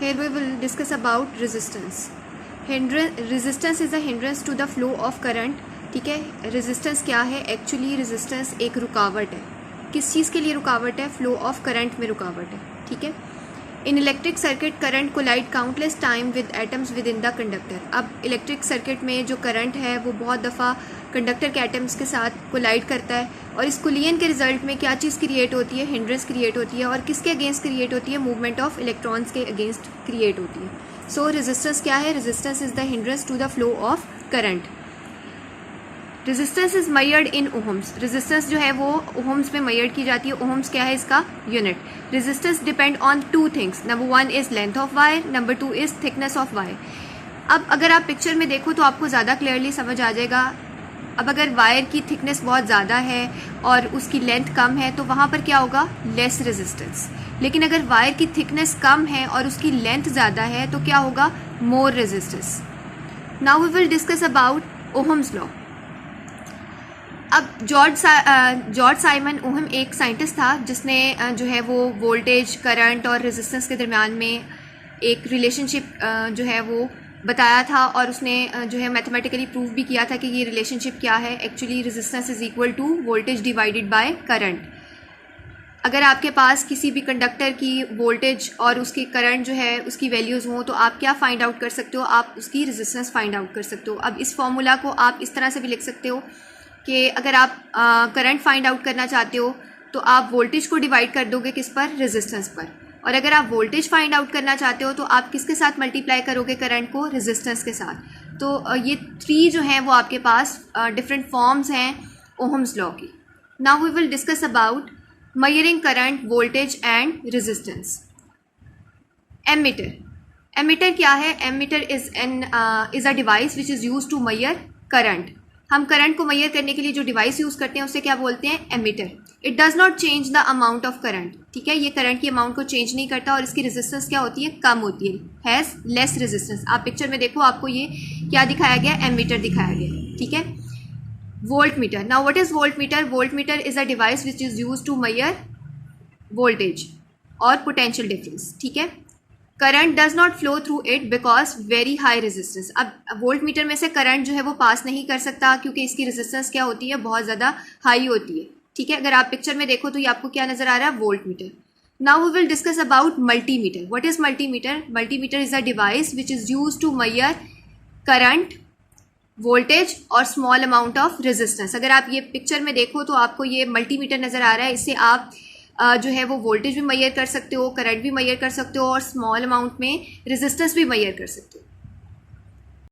Here we will discuss about resistance. Resistance is a hindrance to the flow of current. ठीक है, resistance क्या है? Actually resistance एक रुकावट है. किस चीज़ के लिए रुकावट है? फ्लो ऑफ करंट में रुकावट है. ठीक है. In electric circuit current collide countless time with atoms within the conductor. अब इलेक्ट्रिक सर्किट में जो करंट है वो बहुत दफ़ा कंडक्टर के एटम्स के साथ कोलाइड करता है और इस कोलिजन के रिजल्ट में क्या चीज़ क्रिएट होती है? हिंड्रेंस क्रिएट होती है. और किसके अगेंस्ट क्रिएट होती है? मूवमेंट ऑफ इलेक्ट्रॉन्स के अगेंस्ट क्रिएट होती है. सो रेजिस्टेंस क्या है? Resistance is the hindrance to the flow of current. Resistance is measured in ohms. Resistance जो है वो ओहम्स में मेजर्ड की जाती है. ओहम्स क्या है? इसका unit. Resistance depend on two things. Number one is length of wire, number two is thickness of wire. अब अगर आप पिक्चर में देखो तो आपको ज़्यादा क्लियरली समझ आ जाएगा. अब अगर वायर की थिकनेस बहुत ज़्यादा है और उसकी लेंथ कम है तो वहाँ पर क्या होगा? Less resistance. लेकिन अगर वायर की थिकनेस कम है और उसकी लेंथ ज़्यादा है तो क्या होगा? More resistance. Now we will discuss about Ohm's law. अब जॉर्ज साइमन ओहम एक साइंटिस्ट था जिसने जो है वो वोल्टेज, करंट और रेजिस्टेंस के दरमियान में एक रिलेशनशिप जो है वो बताया था और उसने जो है मैथमेटिकली प्रूव भी किया था कि ये रिलेशनशिप क्या है. Actually resistance is equal to voltage divided by current. अगर आपके पास किसी भी कंडक्टर की वोल्टेज और उसकी करंट जो है उसकी वैल्यूज़ हों तो आप क्या फाइंड आउट कर सकते हो? आप उसकी रेजिस्टेंस फाइंड आउट कर सकते हो. अब इस फॉर्मूला को आप इस तरह से भी लिख सकते हो कि अगर आप करंट फाइंड आउट करना चाहते हो तो आप वोल्टेज को डिवाइड कर दोगे किस पर? रेजिस्टेंस पर. और अगर आप वोल्टेज फाइंड आउट करना चाहते हो तो आप किसके साथ मल्टीप्लाई करोगे करंट को? रेजिस्टेंस के साथ. तो ये थ्री जो हैं वो आपके पास डिफरेंट फॉर्म्स हैं ओहम्स लॉ की. Now we will discuss about measuring current, voltage and resistance. Ammeter. Ammeter क्या है? Ammeter is a device which is use to measure current. हम करंट को मेजर करने के लिए जो डिवाइस यूज़ करते हैं उसे क्या बोलते हैं? Ammeter. It does not change the amount of current. ठीक है, ये करंट की अमाउंट को चेंज नहीं करता और इसकी रेजिस्टेंस क्या होती है? कम होती है. Has less resistance. आप पिक्चर में देखो, आपको ये क्या दिखाया गया? एमीटर दिखाया गया. ठीक है. Voltmeter. Now what is voltmeter? Voltmeter is a device which is use to measure voltage और पोटेंशियल डिफरेंस. ठीक है. Current does not flow through it because very high resistance. अब voltmeter में से current जो है वो पास नहीं कर सकता क्योंकि इसकी रेजिस्टेंस क्या होती है? बहुत ज़्यादा हाई होती है. ठीक है. अगर आप पिक्चर में देखो तो ये आपको क्या नजर आ रहा है? Voltmeter. Now we will discuss about multimeter. What is multimeter? Multimeter is a device which is use to measure current, voltage और स्मॉल अमाउंट ऑफ रेजिस्टेंस. अगर आप ये पिक्चर में देखो तो आपको ये मल्टीमीटर नजर आ रहा है. इससे आप जो है वो वोल्टेज भी मेजर कर सकते हो, करंट भी मेजर कर सकते हो और स्मॉल अमाउंट में रेजिस्टेंस भी मेजर कर सकते हो.